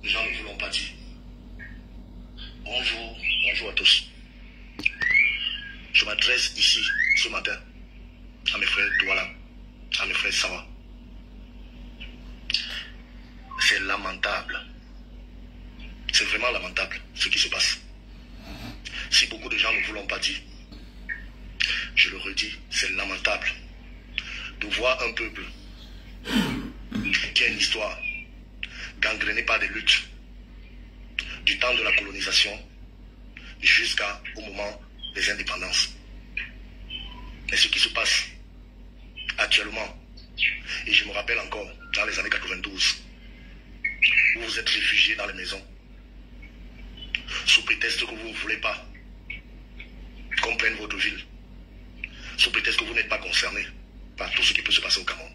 Les gens ne vous l'ont pas dit. Bonjour, bonjour à tous. Je m'adresse ici, ce matin, à mes frères Douala, à mes frères Sawa. C'est lamentable. C'est vraiment lamentable ce qui se passe. Si beaucoup de gens ne vous l'ont pas dit, je le redis, c'est lamentable de voir un peuple qui a une histoire gangrénée par des luttes du temps de la colonisation jusqu'au moment des indépendances. Mais ce qui se passe actuellement, et je me rappelle encore dans les années 92, où vous êtes réfugiés dans les maisons, sous prétexte que vous ne voulez pas qu'on prenne votre ville, sous prétexte que vous n'êtes pas concerné par tout ce qui peut se passer au Cameroun.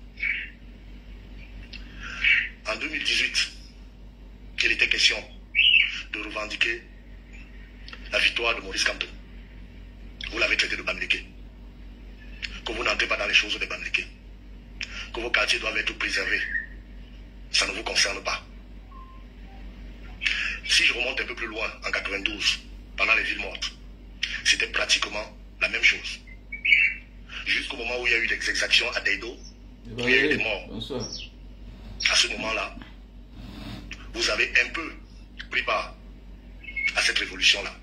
En 2018, il était question de revendiquer la victoire de Maurice Kamto. Vous l'avez traité de Bamileke. Que vous n'entrez pas dans les choses des Bamileke. Que vos quartiers doivent être préservés. Ça ne vous concerne pas. Si je remonte un peu plus loin, en 92, pendant les villes mortes, c'était pratiquement la même chose. Jusqu'au moment où il y a eu des exactions à Deido, où il y a eu des morts. Bonsoir. À ce moment-là, vous avez un peu pris part à cette révolution-là,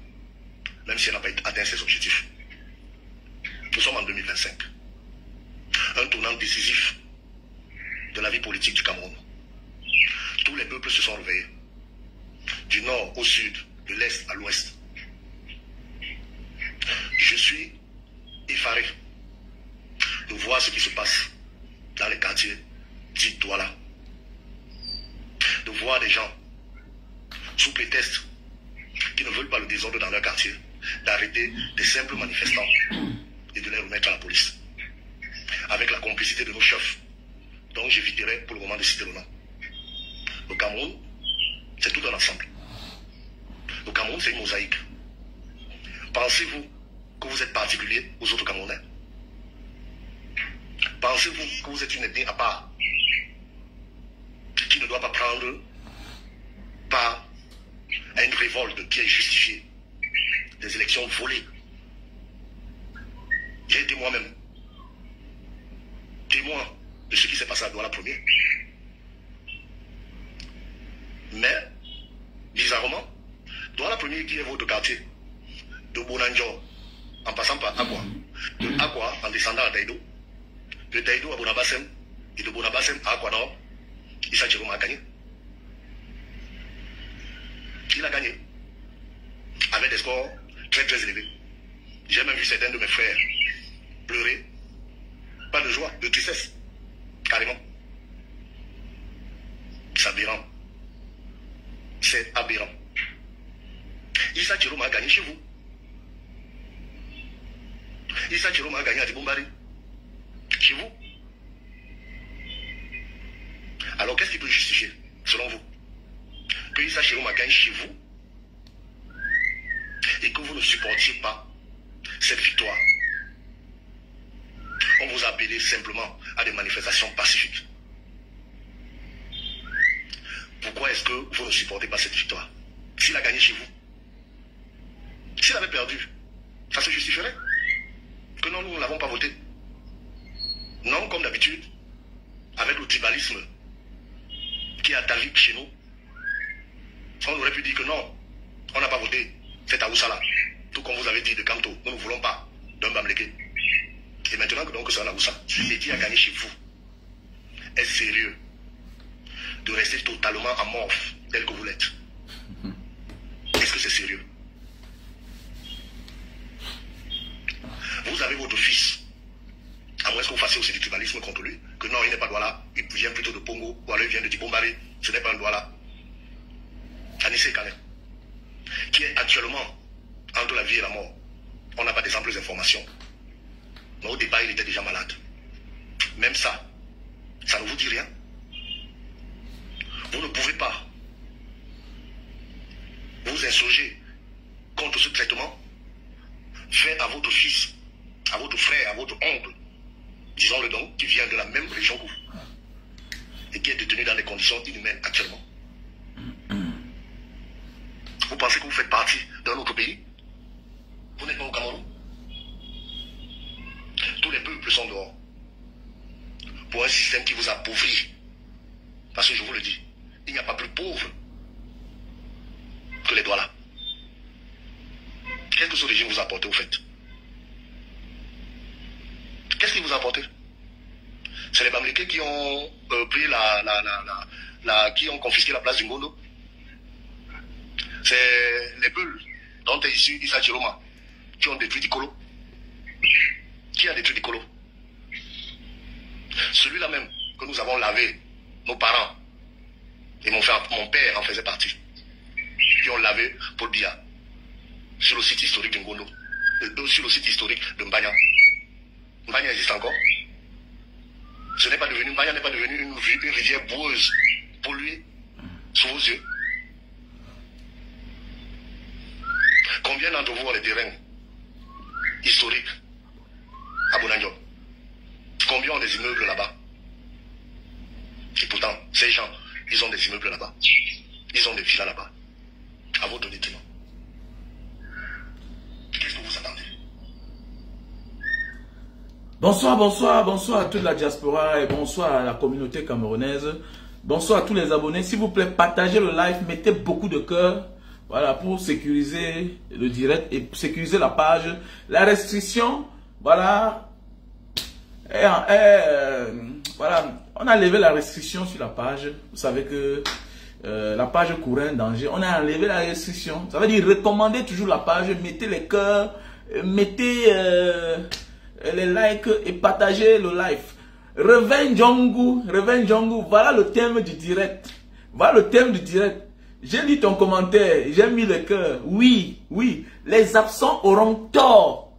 même si elle n'a pas atteint ses objectifs. Nous sommes en 2025. Un tournant décisif de la vie politique du Cameroun. Tous les peuples se sont réveillés, du nord au sud, de l'est à l'ouest. Je suis effaré de voir ce qui se passe dans les quartiers dits Douala. De voir des gens, sous prétexte qu'ils ne veulent pas le désordre dans leur quartier, d'arrêter des simples manifestants et de les remettre à la police. Avec la complicité de nos chefs, dont j'éviterai pour le moment de citer le nom. Le Cameroun, c'est tout un ensemble. Le Cameroun, c'est une mosaïque. Pensez-vous que vous êtes particulier aux autres Camerounais? Pensez-vous que vous êtes une ethnie à part, qui ne doit pas prendre part à une révolte qui est justifiée, des élections volées? J'ai été moi-même témoin de ce qui s'est passé à Douala premier. Mais, bizarrement, Douala premier qui est votre quartier, de Bonanjo en passant par Akwa, de Akwa en descendant à Deido, de Deido à Bonabassem, et de Bonabassem à Akwa Nord, Issa Jérôme a gagné. Il a gagné avec des scores très très élevés. J'ai même vu certains de mes frères pleurer, pas de joie, de tristesse, carrément. C'est aberrant. C'est aberrant. Issa Jérôme a gagné chez vous. Issa Jérôme a gagné à Dibombari, chez vous. Alors qu'est-ce qui peut justifier, selon vous, que Issa Jérôme a gagné chez vous et que vous ne supportiez pas cette victoire? On vous a appelé simplement à des manifestations pacifiques. Pourquoi est-ce que vous ne supportez pas cette victoire? S'il a gagné chez vous, s'il avait perdu, ça se justifierait que non, nous ne l'avons pas voté. Non, comme d'habitude, avec le tribalisme qui est atavique chez nous, on aurait pu dire que non, on n'a pas voté cet Aoussa-là. Tout comme vous avez dit de Kamto, nous ne voulons pas d'un Bamileke. Et maintenant que donc c'est un Aoussa, et qui a gagné chez vous, est-ce sérieux de rester totalement amorphe tel que vous l'êtes? Est-ce que c'est sérieux? Vous avez votre fils, à moins que vous fassiez aussi du tribalisme contre lui, que non, il n'est pas Douala, il vient plutôt de Pongo, ou alors il vient de Dibombari, ce n'est pas un Douala. Anissé Kane, qui est actuellement entre la vie et la mort. On n'a pas des amples informations. Mais au départ, il était déjà malade. Même ça, ça ne vous dit rien. Vous ne pouvez pas vous insurger contre ce traitement fait à votre fils, à votre frère, à votre oncle, disons-le donc, qui vient de la même région que vous, et qui est détenu dans des conditions inhumaines actuellement. pensez que vous faites partie d'un autre pays? Vous n'êtes pas au Cameroun? Tous les peuples sont dehors. Pour un système qui vous appauvrit. Parce que je vous le dis, il n'y a pas plus pauvre que les Douala. Qu'est-ce que ce régime vous a apporté au fait? Qu'est-ce qu'il vous a apporté? C'est les Bamileke qui ont pris qui ont confisqué la place du Ngondo. C'est les Peuls dont est issu Issa Chiroma qui ont détruit Dikolo. Qui a détruit Dikolo? Celui-là même que nous avons lavé, nos parents, et mon père en faisait partie, qui ont lavé Paul Biya sur le site historique de Ngondo, sur le site historique de Mbanya. Mbanya existe encore. Mbanya n'est pas devenu une rivière boueuse polluée sous vos yeux. Combien d'entre vous ont les terrains historiques à Bonanjo? Combien ont des immeubles là-bas? Et pourtant, ces gens, ils ont des immeubles là-bas. Ils ont des villas là-bas. À votre détriment. Qu'est-ce que vous attendez? Bonsoir, bonsoir, bonsoir à toute la diaspora et bonsoir à la communauté camerounaise. Bonsoir à tous les abonnés. S'il vous plaît, partagez le live, mettez beaucoup de cœur. Voilà, pour sécuriser le direct et sécuriser la page. La restriction, voilà. Voilà, on a levé la restriction sur la page. Vous savez que la page courait un danger. On a enlevé la restriction. Ça veut dire recommandez toujours la page, mettez les cœurs, mettez les likes et partagez le live. Reven Djongu, voilà le thème du direct. Voilà le thème du direct. J'ai lu ton commentaire, j'ai mis le cœur. Oui, oui, les absents auront tort.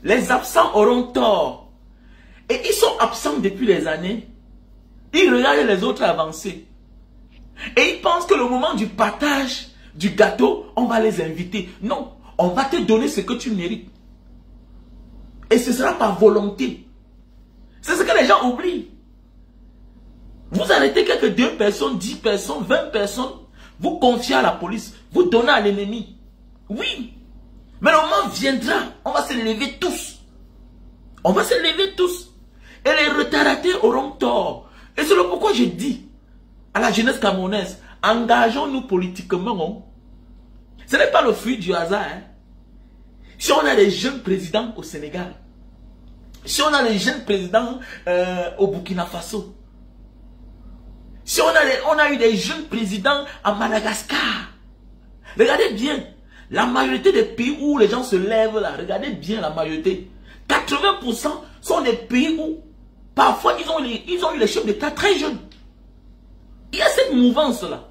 Les absents auront tort. Et ils sont absents depuis des années. Ils regardent les autres avancer. Et ils pensent que le moment du partage du gâteau, on va les inviter. Non, on va te donner ce que tu mérites. Et ce sera par volonté. C'est ce que les gens oublient. Vous arrêtez quelques 2 personnes, 10 personnes, 20 personnes. Vous confiez à la police. Vous donnez à l'ennemi. Oui. Mais le moment viendra. On va se lever tous. On va se lever tous. Et les retardataires auront tort. Et c'est le pourquoi je dis à la jeunesse camerounaise, engageons-nous politiquement. Ce n'est pas le fruit du hasard. Hein. Si on a des jeunes présidents au Sénégal, si on a des jeunes présidents au Burkina Faso, si on a eu des jeunes présidents à Madagascar, regardez bien, la majorité des pays où les gens se lèvent là, regardez bien la majorité, 80% sont des pays où parfois ils ont eu les chefs d'État très jeunes. Il y a cette mouvance là,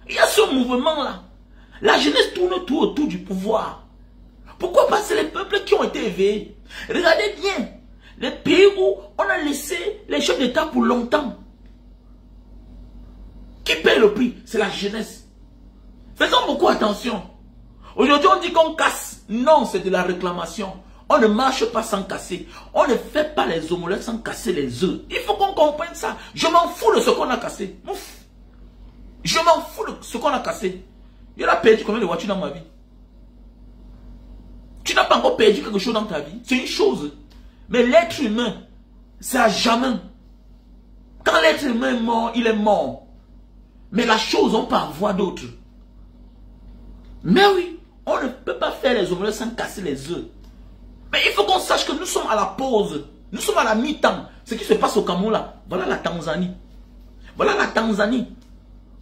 il y a ce mouvement là, la jeunesse tourne tout autour du pouvoir. Pourquoi? Parce que c'est les peuples qui ont été éveillés. Regardez bien, les pays où on a laissé les chefs d'État pour longtemps. Qui paye le prix? C'est la jeunesse. Faisons beaucoup attention. Aujourd'hui, on dit qu'on casse. Non, c'est de la réclamation. On ne marche pas sans casser. On ne fait pas les omelettes sans casser les œufs. Il faut qu'on comprenne ça. Je m'en fous de ce qu'on a cassé. Ouf. Je m'en fous de ce qu'on a cassé. Il a perdu combien de voitures dans ma vie? Tu n'as pas encore perdu quelque chose dans ta vie. C'est une chose. Mais l'être humain, c'est à jamais. Quand l'être humain est mort, il est mort. Mais la chose, on peut avoir d'autres. Mais oui, on ne peut pas faire les omelettes sans casser les œufs. Mais il faut qu'on sache que nous sommes à la pause. Nous sommes à la mi-temps. Ce qui se passe au Cameroun là, voilà la Tanzanie. Voilà la Tanzanie.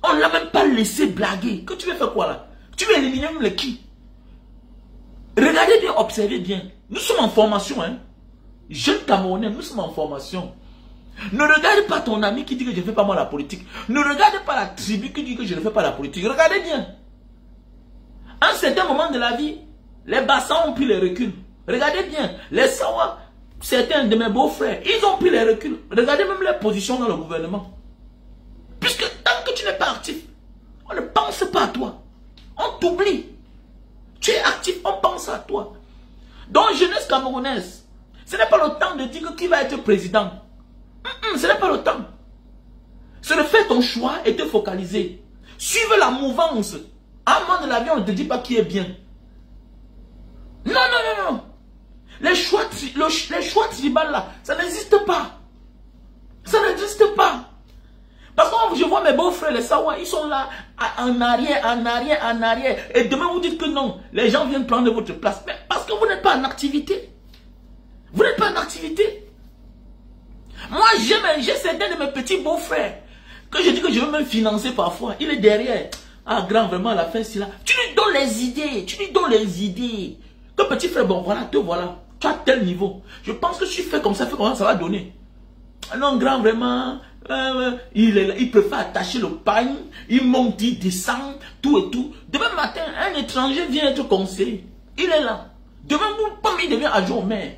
On ne l'a même pas laissé blaguer. Que tu veux faire quoi là? Tu veux éliminer même les qui? Regardez bien, observez bien. Nous sommes en formation. Hein? Jeunes Camerounais, nous sommes en formation. Ne regarde pas ton ami qui dit que je ne fais pas moi la politique. Ne regarde pas la tribu qui dit que je ne fais pas la politique. Regardez bien. À un certain moment de la vie, les Bassans ont pris les reculs. Regardez bien. Les Sawa, certains de mes beaux-frères, ils ont pris les reculs. Regardez même les positions dans le gouvernement. Puisque tant que tu n'es pas actif, on ne pense pas à toi. On t'oublie. Tu es actif, on pense à toi. Donc, jeunesse camerounaise, ce n'est pas le temps de dire que qui va être président. Ce n'est pas le temps. C'est de faire ton choix et te focaliser. Suivez la mouvance. À un moment de la vie, on ne te dit pas qui est bien. Non, non, non, non. Les choix tribales là, ça n'existe pas. Ça n'existe pas. Parce que je vois mes beaux-frères, les Sawa, ils sont là, en arrière, en arrière, en arrière. Et demain, vous dites que non, les gens viennent prendre votre place. Mais parce que vous n'êtes pas en activité. Vous n'êtes pas en activité. Moi, j'ai certains de mes petits beaux-frères que je dis que je veux même financer parfois. Il est derrière. Ah, grand, vraiment, à la fin, c'est là. Tu lui donnes les idées. Tu lui donnes les idées. Que petit frère, bon, voilà, te voilà. Tu as tel niveau. Je pense que si tu fais comme ça, ça va donner. Non, grand, vraiment, il préfère attacher le pagne, il monte, il descend, tout et tout. Demain matin, un étranger vient être conseiller. Il est là. Demain, il devient adjoint au maire.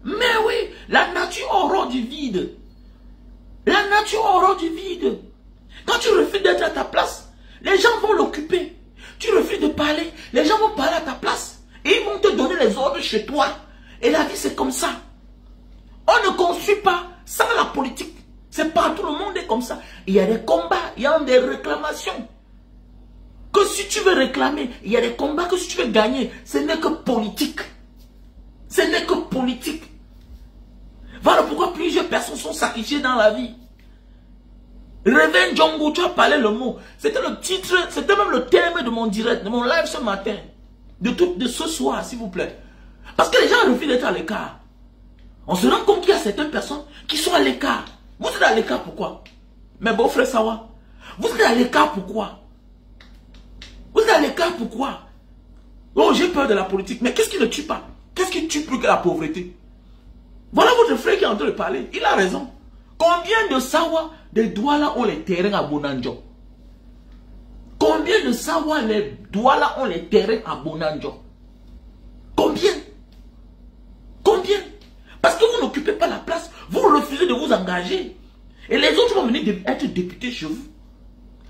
Mais oui, la nature aura du vide. La nature aura du vide. Quand tu refuses d'être à ta place, les gens vont l'occuper. Tu refuses de parler, les gens vont parler à ta place. Et ils vont te donner les ordres chez toi. Et la vie, c'est comme ça. On ne construit pas sans la politique. C'est partout, le monde est comme ça. Il y a des combats, il y a des réclamations. Que si tu veux réclamer, il y a des combats que si tu veux gagner, ce n'est que politique. Ce n'est que politique. Voilà pourquoi plusieurs personnes sont sacrifiées dans la vie. Réveil Djongo, tu as parlé le mot. C'était le titre, c'était même le thème de mon direct, de mon live ce matin. De ce soir, s'il vous plaît. Parce que les gens refusent d'être à l'écart. On se rend compte qu'il y a certaines personnes qui sont à l'écart. Vous êtes à l'écart pourquoi? Mes beaux frères Sawa, vous êtes à l'écart pourquoi? Vous êtes à l'écart pourquoi? Oh, j'ai peur de la politique. Mais qu'est-ce qui ne tue pas? Qu'est-ce qui tue plus que la pauvreté? Voilà votre frère qui est en train de parler. Il a raison. Combien de Sawa, des Douala ont les terrains à Bonanjo? Combien de Sawa, les Douala ont les terrains à Bonanjo? Combien? Combien? Parce que vous n'occupez pas la place, vous refusez de vous engager. Et les autres vont venir être députés chez vous.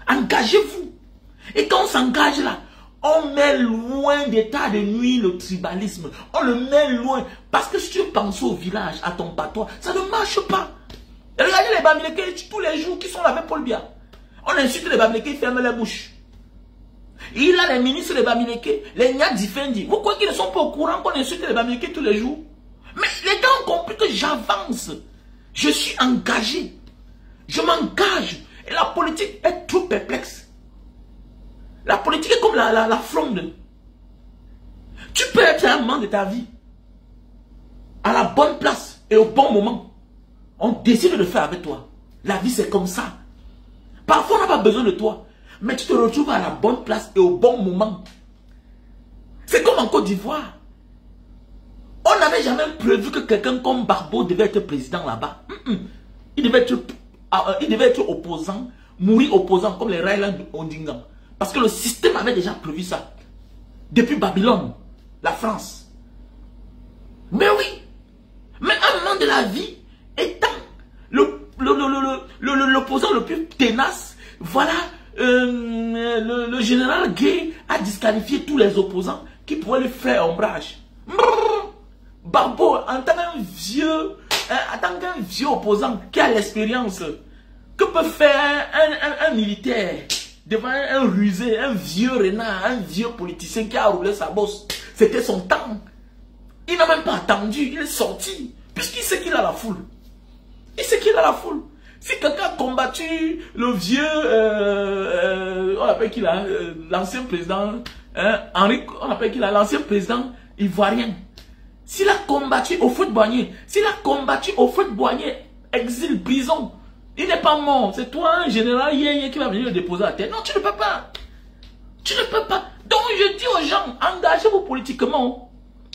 Engagez-vous. Et quand on s'engage là, on met loin d'état de nuit le tribalisme. On le met loin. Parce que si tu penses au village, à ton patois, ça ne marche pas. Et regardez les Bamileke tous les jours qui sont là avec Paul Biya. On insulte les Bamileke, ils ferment la bouche. Il a les ministres des Bamileke, les Nyadifendi. Vous croyez qu'ils ne sont pas au courant qu'on insulte les Bamileke tous les jours? Mais les gars ont compris que j'avance. Je suis engagé. Je m'engage. Et la politique est trop perplexe. La politique est comme la fronde. Tu peux être un moment de ta vie à la bonne place et au bon moment. On décide de le faire avec toi. La vie, c'est comme ça. Parfois, on n'a pas besoin de toi. Mais tu te retrouves à la bonne place et au bon moment. C'est comme en Côte d'Ivoire. On n'avait jamais prévu que quelqu'un comme Barbeau devait être président là-bas. Il devait être opposant, mourir opposant comme les Raila Ondinga. Parce que le système avait déjà prévu ça. Depuis Babylone, la France. Mais oui. Mais à un moment de la vie, étant l'opposant le plus ténace, voilà, le général Gay a disqualifié tous les opposants qui pourraient lui faire ombrage. Barbeau, en tant qu'un vieux opposant qui a l'expérience, que peut faire un militaire devant un rusé, un vieux renard, un vieux politicien qui a roulé sa bosse? C'était son temps. Il n'a même pas attendu, il est sorti, puisqu'il sait qu'il a la foule. Il sait qu'il a la foule. Si quelqu'un a combattu le vieux, on appelle qu'il a l'ancien président, Henri, on appelle qu'il a l'ancien président ivoirien. S'il a combattu au feu de Boigny, exil, prison, il n'est pas mort. C'est toi, un général qui va venir le déposer à terre. Non, tu ne peux pas. Tu ne peux pas. Donc je dis aux gens, engagez-vous politiquement.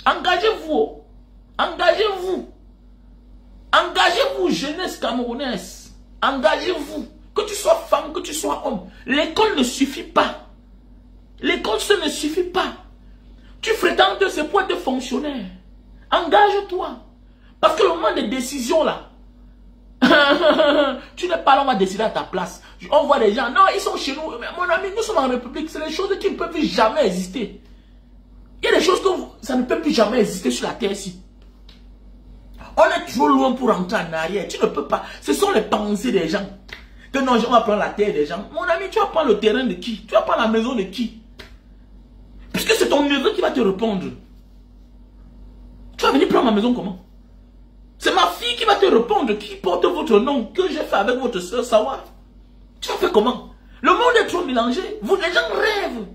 Engagez-vous. Engagez-vous. Engagez-vous, jeunesse camerounaise. Engagez-vous. Que tu sois femme, que tu sois homme. L'école ne suffit pas. L'école, ça ne suffit pas. Tu fréquentes, c'est pour être fonctionnaire. Engage-toi. Parce que le moment des décisions là, tu n'es pas là, on va décider à ta place. On voit des gens, non, ils sont chez nous. Mais mon ami, nous sommes en République. C'est des choses qui ne peuvent plus jamais exister. Il y a des choses que ça ne peut plus jamais exister sur la terre ici. On est trop loin pour rentrer en arrière. Tu ne peux pas. Ce sont les pensées des gens. Que non, on va prendre la terre des gens. Mon ami, tu vas prendre le terrain de qui? Tu vas prendre la maison de qui? ton neveu qui va te répondre. Tu vas venir prendre ma maison comment? C'est ma fille qui va te répondre, qui porte votre nom, que j'ai fait avec votre soeur Sawa. Tu vas faire comment? Le monde est trop mélangé. Les gens rêvent.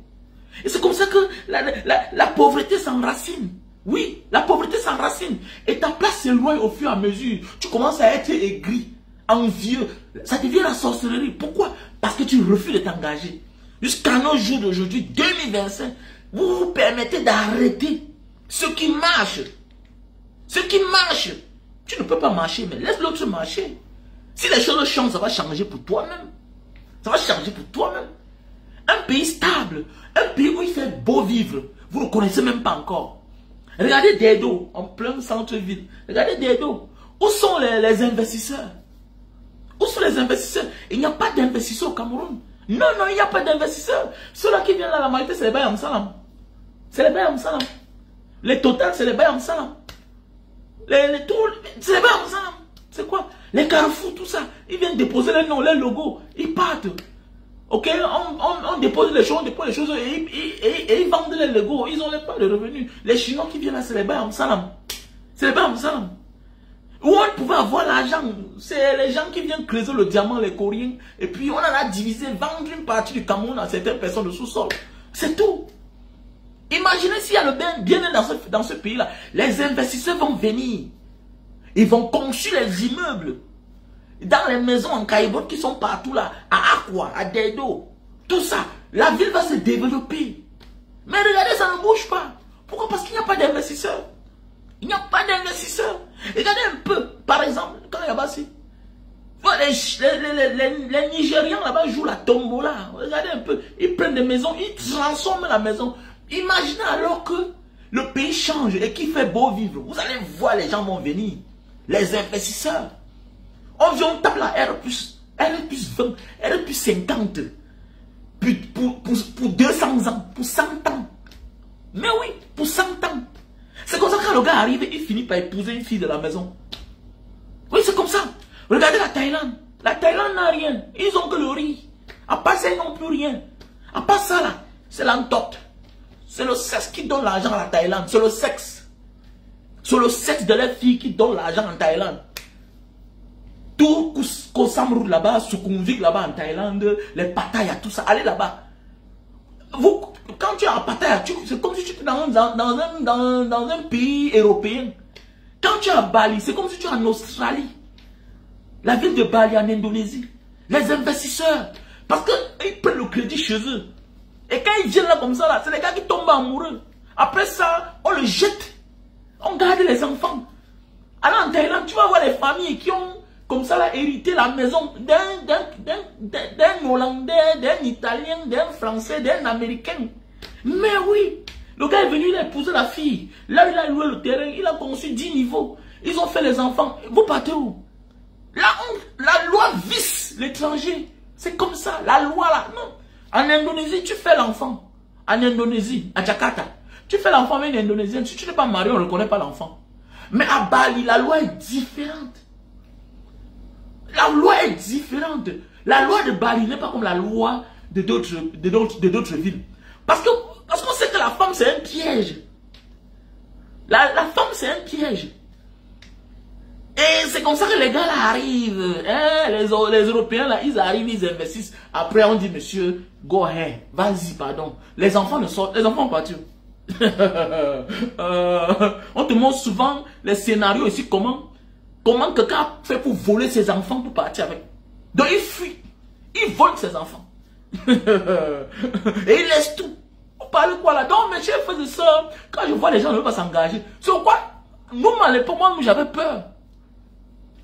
Et c'est comme ça que la pauvreté s'enracine. Oui, la pauvreté s'enracine. Et ta place s'éloigne au fur et à mesure. Tu commences à être aigri, envieux. Ça devient la sorcellerie. Pourquoi? Parce que tu refuses de t'engager. Jusqu'à nos jours d'aujourd'hui, 2025, vous vous permettez d'arrêter ce qui marche. Ce qui marche. Tu ne peux pas marcher, mais laisse l'autre marcher. Si les choses changent, ça va changer pour toi-même. Ça va changer pour toi-même. Un pays stable, un pays où il fait beau vivre, vous ne connaissez même pas encore. Regardez Dedo, en plein centre-ville. Regardez Dedo. Où sont les investisseurs? Où sont les investisseurs? Il n'y a pas d'investisseurs au Cameroun. Non, non, il n'y a pas d'investisseurs. Ceux-là qui viennent là, la majorité, c'est les Bayam Salam. C'est les Bayam Salam. Les Total, c'est les Bayam Salam. C'est les Bayam Salam. C'est quoi? Les Carrefour, tout ça. Ils viennent déposer les noms, les logos. Ils partent. Ok, on dépose les choses, et ils vendent les logos. Ils n'ont pas de revenus. Les Chinois qui viennent là, c'est les Bayam Salam. C'est les Bayam Salam. Où on pouvait avoir l'argent, c'est les gens qui viennent creuser le diamant, les Coréens, et puis on en a divisé, vendre une partie du Cameroun à certaines personnes de sous-sol. C'est tout. Imaginez s'il y a le bien-être dans ce pays-là. Les investisseurs vont venir. Ils vont construire les immeubles. Dans les maisons en Caïbot qui sont partout là, à Aqua, à Dedo, tout ça. La ville va se développer. Mais regardez, ça ne bouge pas. Pourquoi? Parce qu'il n'y a pas d'investisseurs. Il n'y a pas d'investisseurs. Regardez un peu, par exemple, quand il y a Bassi, les Nigérians là-bas jouent la tombola. Regardez un peu, ils prennent des maisons, ils transforment la maison. Imaginez alors que le pays change et qu'il fait beau vivre. Vous allez voir, les gens vont venir. Les investisseurs. On vient, on tape la R+20, R+50. Pour 200 ans, pour 100 ans. Mais oui, pour 100 ans. C'est comme ça que quand le gars arrive, il finit par épouser une fille de la maison. Oui, c'est comme ça. Regardez la Thaïlande. La Thaïlande n'a rien. Ils ont que le riz. À part ça, ils n'ont plus rien. À part ça, là, c'est l'entote. C'est le sexe qui donne l'argent à la Thaïlande. C'est le sexe. C'est le sexe de les filles qui donne l'argent en Thaïlande. Tout Kosamrou là-bas, Sukhumvit là-bas en Thaïlande, les Pattaya, tout ça. Allez là-bas. Vous, quand tu es à Pattaya, c'est comme si tu étais dans un pays européen. Quand tu es à Bali, c'est comme si tu es en Australie. La ville de Bali en Indonésie. Les investisseurs. Parce qu'ils prennent le crédit chez eux. Et quand ils viennent là comme ça, c'est les gars qui tombent amoureux. Après ça, on le jette. On garde les enfants. Alors en Thaïlande, tu vas voir les familles qui ont comme ça là, hérité la maison d'un Hollandais, d'un Italien, d'un Français, d'un Américain. Mais oui, le gars est venu, il a épousé la fille. Là, il a loué le terrain, il a conçu 10 niveaux. Ils ont fait les enfants. Vous partez où? La loi visse l'étranger. C'est comme ça, la loi là. Non. En Indonésie, tu fais l'enfant. En Indonésie, à Jakarta, tu fais l'enfant avec une Indonésienne. Si tu n'es pas marié, on ne reconnaît pas l'enfant. Mais à Bali, la loi est différente. La loi est différente. La loi de Bali n'est pas comme la loi de d'autres villes. Parce qu'on sait que la femme, c'est un piège. La femme, c'est un piège. Et c'est comme ça que les gars là arrivent. Hein? Les Européens là, ils arrivent, ils investissent. Après, on dit, monsieur, go ahead, vas-y, pardon. Les enfants ne sortent, les enfants partent. On te montre souvent les scénarios ici, comment quelqu'un fait pour voler ses enfants pour partir avec. Donc il fuit, il vole ses enfants. Et il laisse tout. On parle quoi là? Donc mes chefs faisaient ça. Quand je vois les gens ne veulent pas s'engager. Sur quoi? Nous, à l'époque, moi j'avais peur.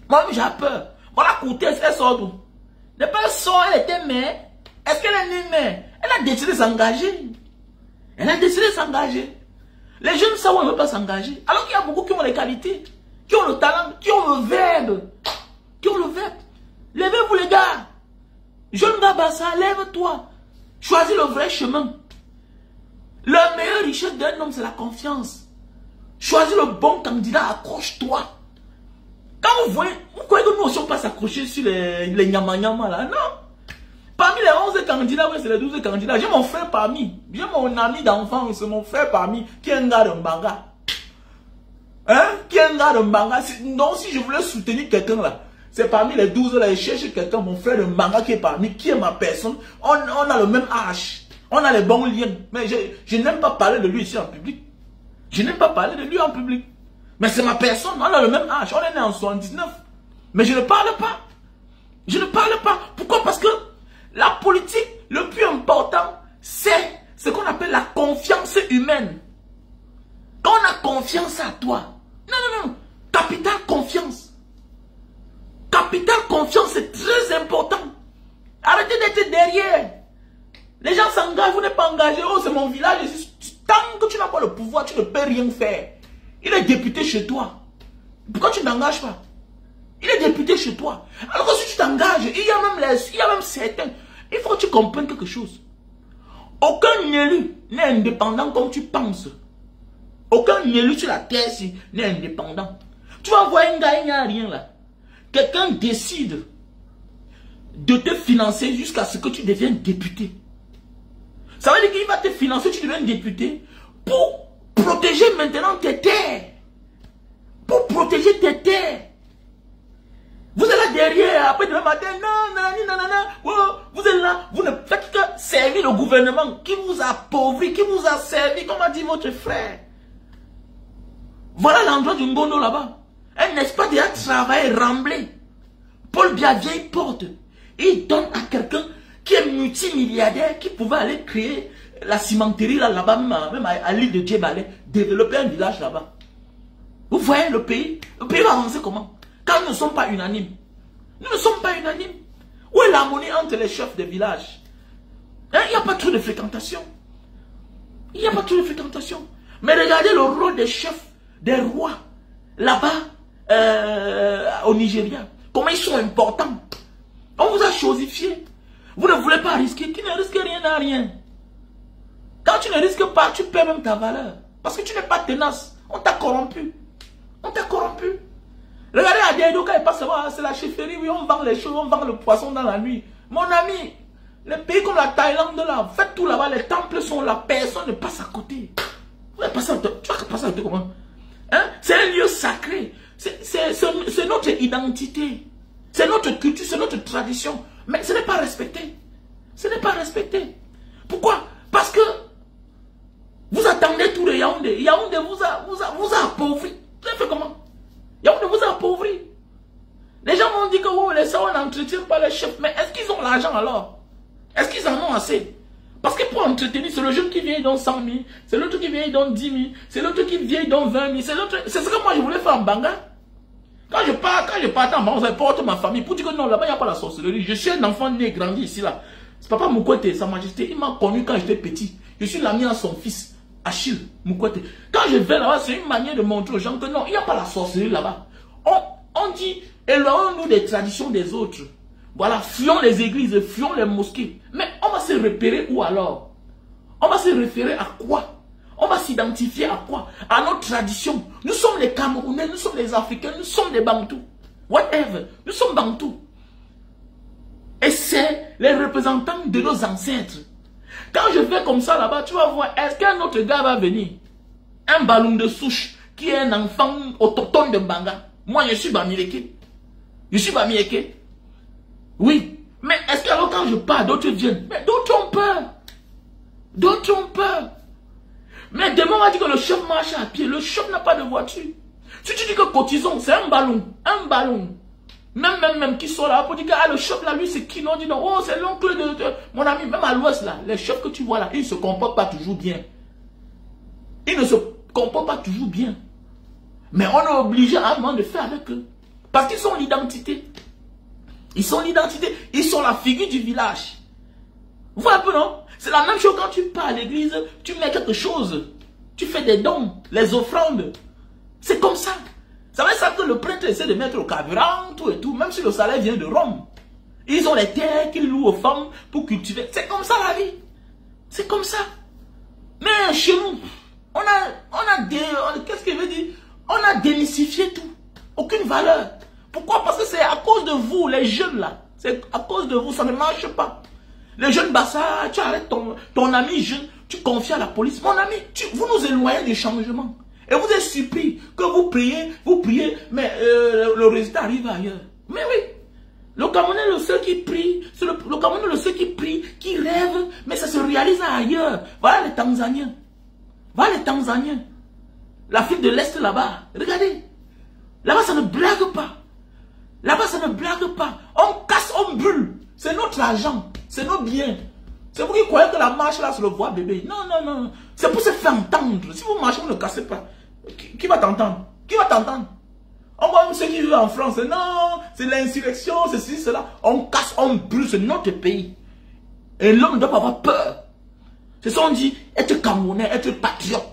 Moi j'avais peur. Voilà, Kouté, elle sort d'où? Les pères sort, elle était mère. Est-ce qu'elle est née mère? Elle a décidé de s'engager. Elle a décidé de s'engager. Les jeunes savent ne veulent pas s'engager. Alors qu'il y a beaucoup qui ont les qualités, qui ont le talent, qui ont le verbe. Qui ont le verbe. Levez-vous les gars. Jeune gars Bassa, lève-toi. Choisis le vrai chemin. La meilleure richesse d'un homme, c'est la confiance. Choisis le bon candidat, accroche-toi. Quand vous voyez que nous aussi on pas s'accrocher sur les nyama-nyama là, non. Parmi les 11 candidats, oui, c'est les 12 candidats. J'ai mon frère parmi. J'ai mon ami d'enfance, c'est mon frère parmi, qui est un gars de Mbanga. Hein? Qui est un gars de Mbanga. Donc, si je voulais soutenir quelqu'un là, c'est parmi les 12 là, je cherche quelqu'un, mon frère de Mbanga qui est parmi, qui est ma personne. On a le même âge. On a les bons liens. Mais je n'aime pas parler de lui ici en public. Je n'aime pas parler de lui en public. Mais c'est ma personne. On a le même âge. On est né en 79. Mais je ne parle pas. Je ne parle pas. Pourquoi? Parce que la politique, le plus important, c'est ce qu'on appelle la confiance humaine. Quand on a confiance à toi. Non. Capital confiance. Capital confiance, c'est très important. Arrêtez d'être derrière. Les gens s'engagent, vous n'êtes pas engagés. Oh, c'est mon village. Tant que tu n'as pas le pouvoir, tu ne peux rien faire. Il est député chez toi. Pourquoi tu ne t'engages pas? Il est député chez toi. Alors que si tu t'engages, il y a même certains. Il faut que tu comprennes quelque chose. Aucun élu n'est indépendant comme tu penses. Aucun élu sur la terre n'est indépendant. Tu vas voir un gars, il n'y a rien là. Quelqu'un décide de te financer jusqu'à ce que tu deviennes député. Ça veut dire qu'il va te financer, tu deviens député pour protéger maintenant tes terres. Pour protéger tes terres. Vous êtes là derrière, après demain matin, non, vous êtes là, vous ne faites que servir le gouvernement qui vous a appauvri, qui vous a servi, comme a dit votre frère. Voilà l'endroit du Ngondo là-bas. Un espace déjà travaillé, remblé. Paul Biya vieille porte. Il donne à quelqu'un qui est multimilliardaire, qui pouvait aller créer la cimenterie là-bas, même à l'île de Djebale, développer un village là-bas. Vous voyez le pays va avancer comment? Quand nous ne sommes pas unanimes. Nous ne sommes pas unanimes. Où est l'harmonie entre les chefs de village? Il n'y a pas trop de fréquentation. Il n'y a pas trop de fréquentation. Mais regardez le rôle des chefs, des rois, là-bas, au Nigeria. Comment ils sont importants. On vous a chosifié. Vous ne voulez pas risquer. Tu ne risques rien à rien. Quand tu ne risques pas, tu perds même ta valeur. Parce que tu n'es pas tenace. On t'a corrompu. On t'a corrompu. Regardez Adiedo quand il passe là, c'est la chefferie, oui, on vend les choses, on vend le poisson dans la nuit. Mon ami, les pays comme la Thaïlande là, faites tout là-bas, les temples sont là, personne ne passe à côté. Vous allez passer à côté, tu vas passer à côté comment? Hein? C'est un lieu sacré. C'est notre identité. C'est notre culture, c'est notre tradition. Mais ce n'est pas respecté. Ce n'est pas respecté. Pourquoi? Parce que vous attendez tout de Yaoundé. Yaoundé vous a appauvri. Vous avez fait comment? Yaoundé vous a appauvri. Les gens m'ont dit que oh, les salons n'entretiennent pas les chefs. Mais est-ce qu'ils ont l'argent alors? Est-ce qu'ils en ont assez? Parce que pour entretenir, c'est le jeune qui vient, il donne 100 000. C'est l'autre qui vient, il donne 10 000. C'est l'autre qui vient, il donne 20 000. C'est ce que moi je voulais faire en Banga. Quand je partais en Banga, je porte ma famille pour dire que non, là-bas, il n'y a pas la sorcellerie. Je suis un enfant né, grandi ici, là. C'est papa Mukwete, Sa Majesté. Il m'a connu quand j'étais petit. Je suis l'ami à son fils, Achille Mukwete. Quand je vais là-bas, c'est une manière de montrer aux gens que non, il n'y a pas la sorcellerie là-bas. On dit, éloignons-nous des traditions des autres. Voilà, fuyons les églises, fuyons les mosquées. Mais on va se repérer où alors? On va se référer à quoi? On va s'identifier à quoi? À notre tradition. Nous sommes les Camerounais, nous sommes les Africains, nous sommes les Bantous. Whatever. Nous sommes Bantous. Et c'est les représentants de nos ancêtres. Quand je vais comme ça là-bas, tu vas voir, est-ce qu'un autre gars va venir? Un ballon de souche qui est un enfant autochtone de Banga. Moi, je suis Bamileke. Je suis Bamileke. Oui. Mais est-ce que alors quand je pars, d'autres viennent? Mais d'autres ont peur. D'autres ont peur. Mais demain, on va dire que le chef marche à pied. Le chef n'a pas de voiture. Si tu dis que cotisons, c'est un ballon. Un ballon. Même qui sont là pour dire que ah, le chef là, lui, c'est qui? Non, dit non. Oh, c'est l'oncle de mon ami. Même à l'ouest là, les chefs que tu vois là, ils ne se comportent pas toujours bien. Ils ne se comportent pas toujours bien. Mais on est obligé à un moment de faire avec eux. Parce qu'ils sont l'identité. Ils sont l'identité. Ils sont la figure du village. Vous voyez un peu, non? C'est la même chose quand tu pars à l'église, tu mets quelque chose. Tu fais des dons, les offrandes. C'est comme ça. Ça veut dire que le prêtre essaie de mettre au carburant, tout et tout, même si le salaire vient de Rome. Ils ont les terres qu'ils louent aux femmes pour cultiver. C'est comme ça la vie. C'est comme ça. Mais chez nous, qu'est-ce qu'il veut dire? On a démystifié tout. Aucune valeur. Pourquoi? Parce que c'est à cause de vous, les jeunes là. C'est à cause de vous, ça ne marche pas. Les jeunes Bassa, tu arrêtes ton ami jeune, tu confies à la police. Mon ami, vous nous éloignez du changement. Et vous êtes surpris que vous priez, mais le résultat arrive ailleurs. Mais oui, le Camerounais est le seul qui prie, le Camerounais est le seul qui prie, qui rêve, mais ça se réalise ailleurs. Voilà les Tanzaniens. Voilà les Tanzaniens. L'Afrique de l'Est là-bas, regardez. Là-bas, ça ne blague pas. Là-bas, ça ne blague pas. On casse, on brûle. C'est notre argent, c'est nos biens. C'est vous qui croyez que la marche là, c'est le voie bébé. Non, non, non. C'est pour se faire entendre. Si vous marchez, vous ne cassez pas. Qui va t'entendre? Qui va t'entendre? On voit même ceux qui vivent en France. Non, c'est l'insurrection, c'est ceci, cela. On casse, on brûle, c'est notre pays. Et l'homme ne doit pas avoir peur. C'est ça on dit, être Camerounais, être patriote.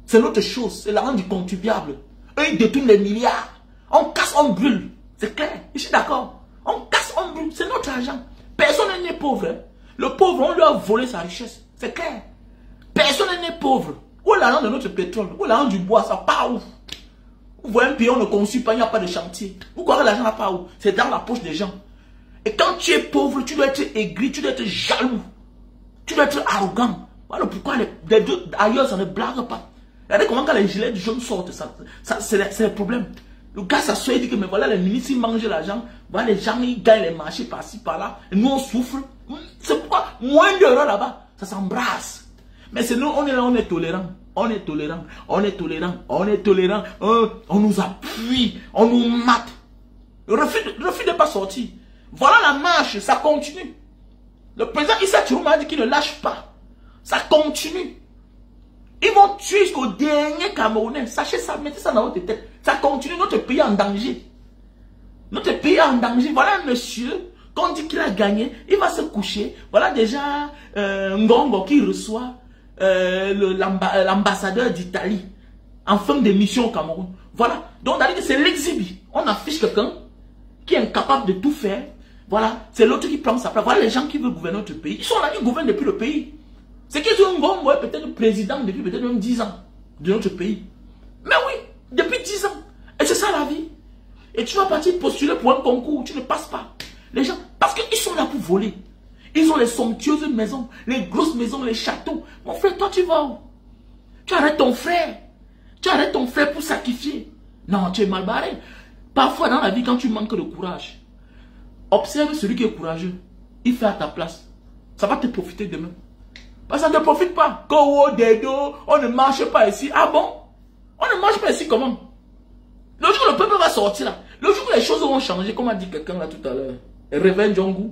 C'est l'autre chose, c'est l'argent du contribuable. Eux, ils détournent les milliards. On casse, on brûle. C'est clair, je suis d'accord. On casse, on brûle, c'est notre argent. Personne n'est né pauvre. Hein. Le pauvre, on lui a volé sa richesse. C'est clair. Personne n'est né pauvre. Où est l'argent de notre pétrole? Où est l'argent du bois? Ça part où? Vous voyez un pays, on ne conçut pas, il n'y a pas de chantier. Vous croyez que l'argent n'a pas où? C'est dans la poche des gens. Et quand tu es pauvre, tu dois être aigri, tu dois être jaloux. Tu dois être arrogant. Voilà pourquoi les deux ailleurs, ça ne blague pas. Regardez comment quand les gilets du jaune sortent, c'est le problème. Le gars s'assoit et dit que mais voilà, les ministres ils mangent l'argent, voilà les gens ils gagnent les marchés par-ci par-là, et nous on souffre. C'est pourquoi moins d'euros là-bas, ça s'embrasse. Mais c'est nous, on est là, on est tolérant. On est tolérant, on est tolérant, on est tolérant. On nous appuie, on nous mate. Refus de pas sortir. Voilà la marche, ça continue. Le président Issa Chirouma a dit qu'il ne lâche pas. Ça continue. Ils vont tuer jusqu'au dernier Camerounais. Sachez ça, mettez ça dans votre tête. Ça continue, notre pays est en danger. Notre pays est en danger. Voilà un monsieur, quand on dit qu'il a gagné, il va se coucher. Voilà déjà Ngongo qui reçoit l'ambassadeur d'Italie en fin de mission au Cameroun. Voilà. Donc, c'est l'exhibi. On affiche quelqu'un qui est incapable de tout faire. Voilà. C'est l'autre qui prend sa place. Voilà les gens qui veulent gouverner notre pays. Ils sont là, ils gouvernent depuis le pays. C'est qu'ils ont Ngongo est peut-être président depuis peut-être même 10 ans de notre pays. Mais oui, depuis 10 ans. Et c'est ça la vie. Et tu vas partir postuler pour un concours, tu ne passes pas. Les gens, parce qu'ils sont là pour voler. Ils ont les somptueuses maisons, les grosses maisons, les châteaux. Mon frère, toi tu vas où? Tu arrêtes ton frère. Tu arrêtes ton frère pour sacrifier. Non, tu es mal barré. Parfois dans la vie, quand tu manques de courage, observe celui qui est courageux. Il fait à ta place. Ça va te profiter demain. Parce que ça ne te profite pas. On ne marche pas ici. Ah bon? On ne marche pas ici comment? Le jour où le peuple va sortir là, le jour où les choses vont changer, comme a dit quelqu'un là tout à l'heure, Réveil Djongu,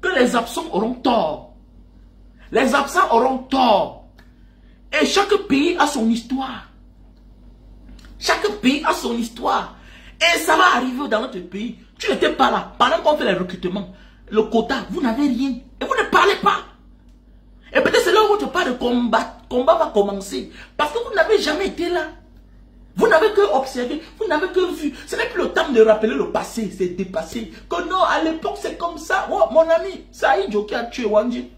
que les absents auront tort. Les absents auront tort. Et chaque pays a son histoire. Chaque pays a son histoire. Et ça va arriver dans notre pays. Tu n'étais pas là. Pendant qu'on fait les recrutements, le quota, vous n'avez rien. Et vous ne parlez pas. Et peut-être c'est là où votre part de combat va commencer. Parce que vous n'avez jamais été là. Vous n'avez que observé, vous n'avez que vu. Ce n'est plus le temps de rappeler le passé, c'est dépassé. Que non, à l'époque c'est comme ça. Oh, mon ami, c'est Aïdjo qui a tué Wandji.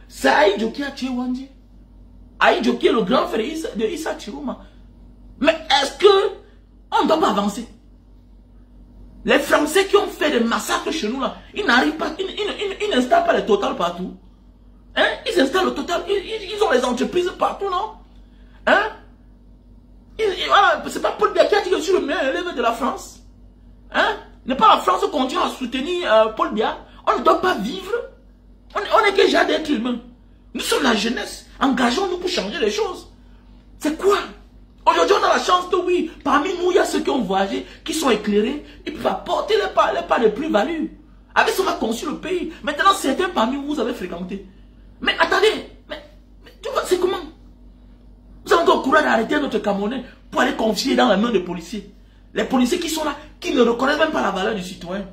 C'est Aïdjo qui a tué Wandji. Aïdjo qui est le grand frère de Issa Chirouma. Mais est-ce que on ne doit pas avancer? Les Français qui ont fait des massacres chez nous là, ils n'arrivent pas, ils n'installent pas les totales partout. Hein? Ils installent le total, ils ont les entreprises partout, non? Hein? Voilà, c'est pas Paul Biya qui a dit que je suis le meilleur élève de la France. Hein? N'est pas la France qui continue à soutenir Paul Biya. On ne doit pas vivre. On est que déjà d'être humains. Nous sommes la jeunesse. Engageons-nous pour changer les choses. C'est quoi? Aujourd'hui, on a la chance de oui. Parmi nous, il y a ceux qui ont voyagé, qui sont éclairés. Ils peuvent apporter les pas de plus-value. Avec ça, on a conçu le pays. Maintenant, certains parmi vous, vous avez fréquenté. Mais attendez. Mais tu vois, c'est comment? Vous avez encore le courage d'arrêter notre Camerounais pour aller confier dans la main des policiers. Les policiers qui sont là, qui ne reconnaissent même pas la valeur du citoyen.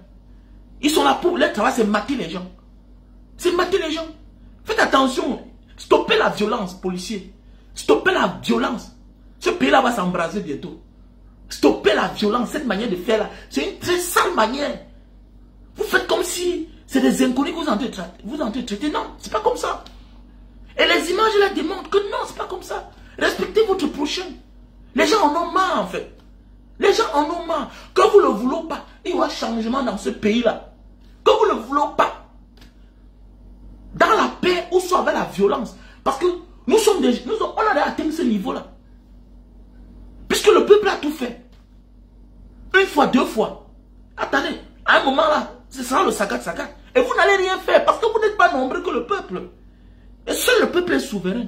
Ils sont là pour leur travail, c'est mater les gens. C'est mater les gens. Faites attention. Stoppez la violence, policiers. Stoppez la violence. Ce pays-là va s'embraser bientôt. Stoppez la violence, cette manière de faire là. C'est une très sale manière. Vous faites comme si c'est des inconnus que vous en traitez. Non, c'est pas comme ça. Et les images là démontrent que non, c'est pas comme ça. Respectez votre prochain. Les gens en ont marre en fait. Les gens en ont marre. Que vous ne le voulez pas, il y aura changement dans ce pays-là. Que vous ne le voulez pas. ou soit avec la violence. Parce que on a atteint ce niveau-là. Puisque le peuple a tout fait. Une fois, deux fois. Attendez, à un moment là, ce sera le saccade. Et vous n'allez rien faire parce que vous n'êtes pas nombreux que le peuple. Et seul le peuple est souverain.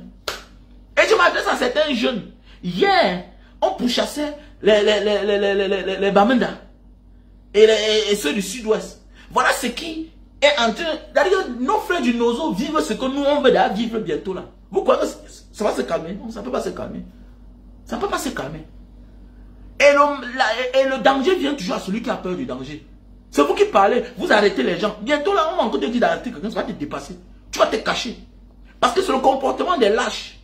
Et je m'adresse à certains jeunes. Hier, on pourchassait les Bamenda et ceux du sud-ouest. Voilà ce qui est en train... D'ailleurs, nos frères du Nozo vivent ce que nous, on veut vivre bientôt là. Vous croyez que ça va se calmer? Non, ça ne peut pas se calmer. Ça ne peut pas se calmer. Et le danger vient toujours à celui qui a peur du danger. C'est vous qui parlez, vous arrêtez les gens. Bientôt là, on va encore te dire d'arrêter quelqu'un, ça va te dépasser. Tu vas te cacher. Parce que c'est le comportement des lâches.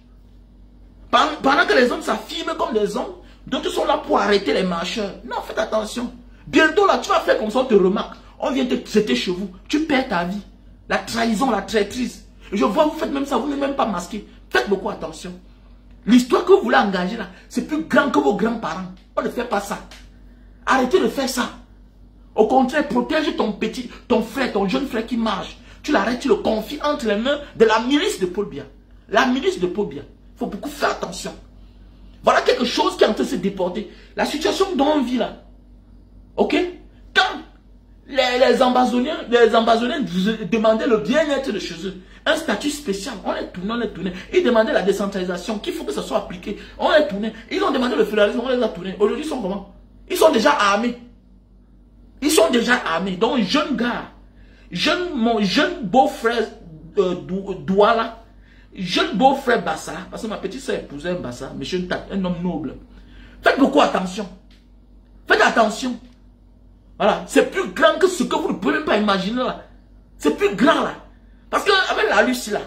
Pendant que les hommes s'affirment comme des hommes, d'autres sont là pour arrêter les marcheurs. Non, faites attention. Bientôt là, tu vas faire comme ça, on te remarque. On vient te traiter chez vous. Tu perds ta vie. La trahison, la traîtrise. Je vois, vous faites même ça, vous n'êtes même pas masqué. Faites beaucoup attention. L'histoire que vous voulez engager là, c'est plus grand que vos grands-parents. On ne fait pas ça. Arrêtez de faire ça. Au contraire, protège ton frère, ton jeune frère qui marche. Tu l'arrêtes, tu le confies entre les mains de la milice de Paul Biya. La milice de Paul Biya. Il faut beaucoup faire attention. Voilà quelque chose qui est en train de se déporter. La situation dont on vit là. Ok? Quand les ambazoniens demandaient le bien-être de chez eux, un statut spécial, on les tournait. Ils demandaient la décentralisation, qu'il faut que ça soit appliqué. On les tournait. Ils ont demandé le fédéralisme, on les a tournés. Aujourd'hui, ils sont comment? Ils sont déjà armés. Ils sont déjà armés. Donc, jeune gars, mon jeune beau-frère Douala, jeune beau-frère Bassa, parce que ma petite soeur épousait un Bassa, monsieur Ntat, un homme noble. Faites beaucoup attention. Faites attention. Voilà. C'est plus grand que ce que vous ne pouvez même pas imaginer là. C'est plus grand là. Parce qu'avec la Lucie là,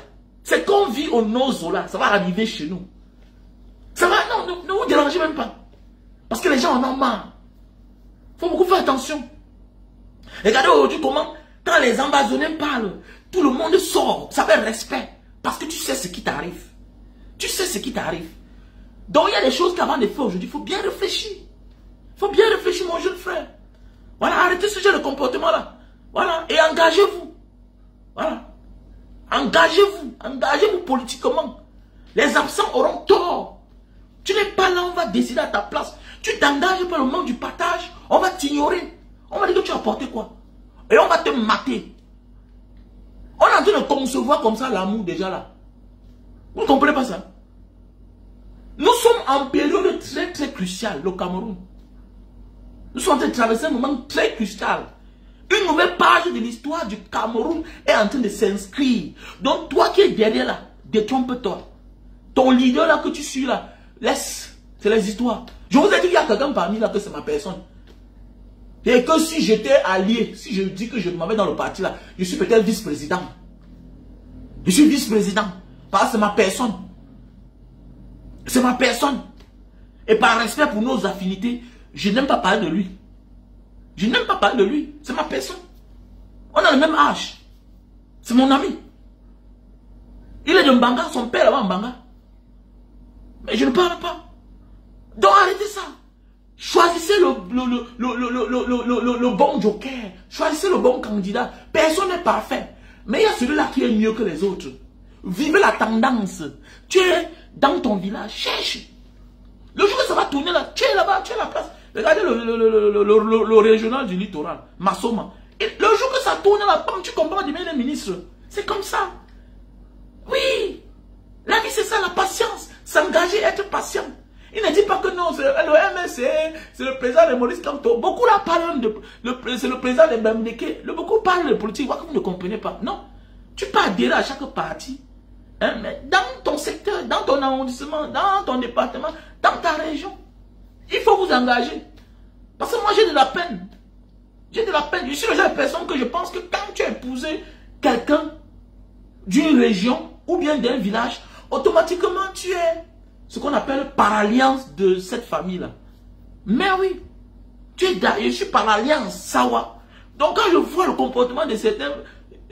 c'est qu'on vit au Nozo là, ça va arriver chez nous. Ça va, non, ne vous dérangez même pas. Parce que les gens en ont marre. Il faut beaucoup faire attention. Regardez aujourd'hui comment, quand les Ambazoniens parlent, tout le monde sort. Ça fait respect. Parce que tu sais ce qui t'arrive. Tu sais ce qui t'arrive. Donc il y a des choses qu'avant de faire aujourd'hui, il faut bien réfléchir. Il faut bien réfléchir, mon jeune frère. Voilà, arrêtez ce genre de comportement là. Voilà, et engagez-vous. Voilà. Engagez-vous politiquement. Les absents auront tort. Tu n'es pas là, on va décider à ta place. Tu t'engages par le moment du partage, on va t'ignorer. On va dire que tu as apporté quoi. Et on va te mater. On est en train de concevoir comme ça l'amour déjà là. Vous ne comprenez pas ça? Nous sommes en période très très cruciale, le Cameroun. Nous sommes en train de traverser un moment très crucial. Une nouvelle page de l'histoire du Cameroun est en train de s'inscrire. Donc toi qui es derrière là, détrompe-toi. Ton leader là que tu suis là, laisse. C'est les histoires. Je vous ai dit qu'il y a quelqu'un parmi là que c'est ma personne. Et que si j'étais allié, si je dis que je m'en vais dans le parti là, je suis peut-être vice-président. Je suis vice-président. Parce que c'est ma personne. C'est ma personne. Et par respect pour nos affinités, je n'aime pas parler de lui. Je n'aime pas parler de lui. C'est ma personne. On a le même âge. C'est mon ami. Il est de Mbanga, son père là-bas Mbanga. Mais je ne parle pas. Donc arrêtez ça. Choisissez le bon joker. Choisissez le bon candidat. Personne n'est parfait. Mais il y a celui-là qui est mieux que les autres. Vivez la tendance. Tu es dans ton village. Cherche. Le jour où ça va tourner là, tu es là-bas, tu es à la place. Regardez le régional du littoral, Massoma. Et le jour que ça tourne là, tu comprends du bien les ministres. C'est comme ça. Oui. La vie c'est ça, la patience. S'engager, être patient. Il ne dit pas que non, c'est le MSC, c'est le président de Maurice Kamto. Beaucoup là parlent c'est le président de Bamdeke. Beaucoup parlent de politique, vous ne comprenez pas. Non. Tu peux adhérer à chaque parti. Hein, mais dans ton secteur, dans ton arrondissement, dans ton département, dans ta région, il faut vous engager. Parce que moi j'ai de la peine. J'ai de la peine. Je suis le genre de personne que je pense que quand tu as épousé quelqu'un d'une région ou bien d'un village, automatiquement tu es ce qu'on appelle par alliance de cette famille-là. Mais oui, je suis par alliance Sawa. Donc quand je vois le comportement de certains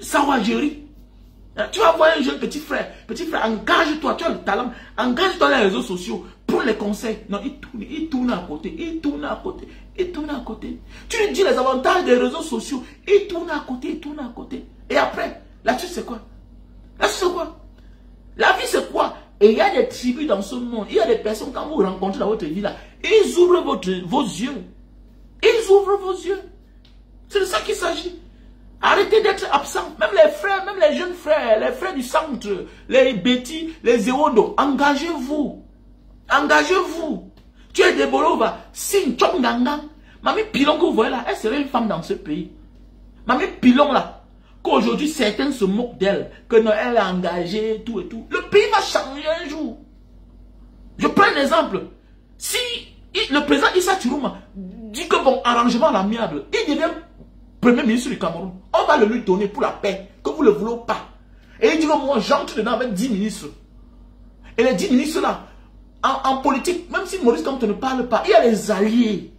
Sawageri, tu vas voir un jeune petit frère, engage-toi, tu as le talent, engage-toi dans les réseaux sociaux, prends les conseils. Non, il tourne à côté, il tourne à côté, il tourne à côté. Tu lui dis les avantages des réseaux sociaux, il tourne à côté, il tourne à côté. Et après, là-dessus c'est quoi? Là-dessus c'est quoi? Et il y a des tribus dans ce monde. Il y a des personnes, quand vous rencontrez dans votre vie là, ils ouvrent vos yeux. Ils ouvrent vos yeux. C'est de ça qu'il s'agit. Arrêtez d'être absent. Même les frères, même les jeunes frères, les frères du centre, les Betty, les Zéodo, engagez-vous. Engagez-vous. Tu es des Bolova, Sin Chonganga. Mamie Pilon que vous voyez là, elle serait une femme dans ce pays. Mamie Pilon là, qu'aujourd'hui certains se moquent d'elle, que non, elle est engagée, tout et tout. Le pays va changer un jour. Je prends un exemple. Si le président Issa Tirouma dit que bon, arrangement à l'amiable, il devient premier ministre du Cameroun. On va le lui donner pour la paix, que vous ne le voulez pas. Et il dit que moi, j'entre dedans avec 10 ministres. Et les 10 ministres là, en politique, même si Maurice Kamto ne parle pas, il y a les alliés.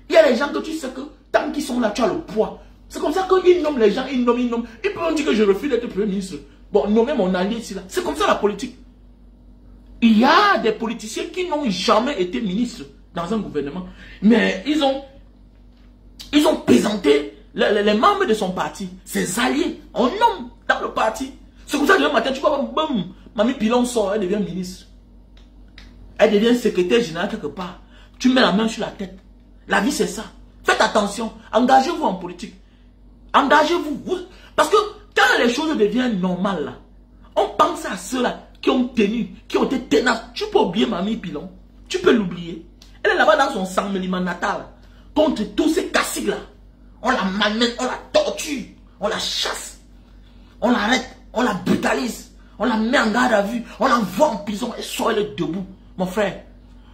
Il y a les gens que tu sais que tant qu'ils sont là, tu as le poids. C'est comme ça qu'ils nomment les gens, ils nomment. Ils peuvent dire que je refuse d'être premier ministre. Bon, nommer mon allié ici là. C'est comme ça la politique. Il y a des politiciens qui n'ont jamais été ministres dans un gouvernement. Mais ils ont présenté les membres de son parti, ses alliés, on nomme dans le parti. C'est comme ça que le matin, tu vois, boum, Mamie Pilon sort, elle devient ministre. Elle devient secrétaire générale quelque part. Tu mets la main sur la tête. La vie, c'est ça. Faites attention. Engagez-vous en politique. Engagez-vous. Parce que quand les choses deviennent normales, là, on pense à ceux-là qui ont tenu, qui ont été tenaces. Tu peux oublier Mamie Pilon. Tu peux l'oublier. Elle est là-bas dans son sang natal. Contre tous ces caciques-là. On la malmène, on la torture, on la chasse. On l'arrête, on la brutalise. On la met en garde à vue. On l'envoie en prison et sort elle debout. Mon frère,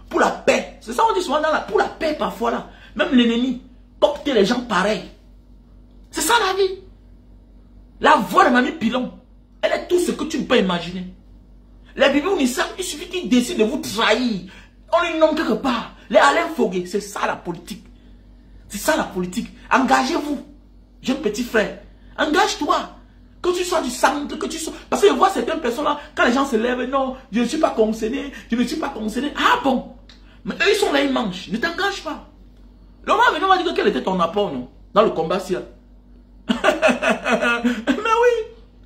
pour la paix, c'est ça on dit souvent dans pour la paix parfois là, même l'ennemi, copter les gens pareils. C'est ça la vie. La voix de Mamie Pilon, elle est tout ce que tu ne peux imaginer. Les bibous Nissa, il suffit qu'ils décident de vous trahir. On les nomme quelque part. Les Alain Fogué, c'est ça la politique. C'est ça la politique. Engagez-vous, jeune petit frère. Engage-toi. Que tu sois du centre, que tu sois... Parce que je vois certaines personnes là, quand les gens se lèvent, non, je ne suis pas concerné, je ne suis pas concerné. Ah bon? Mais eux, ils sont là, ils mangent. Ne t'engage pas. Le moment venu, on va dire quel était ton apport, non? Dans le combat, si. Mais oui.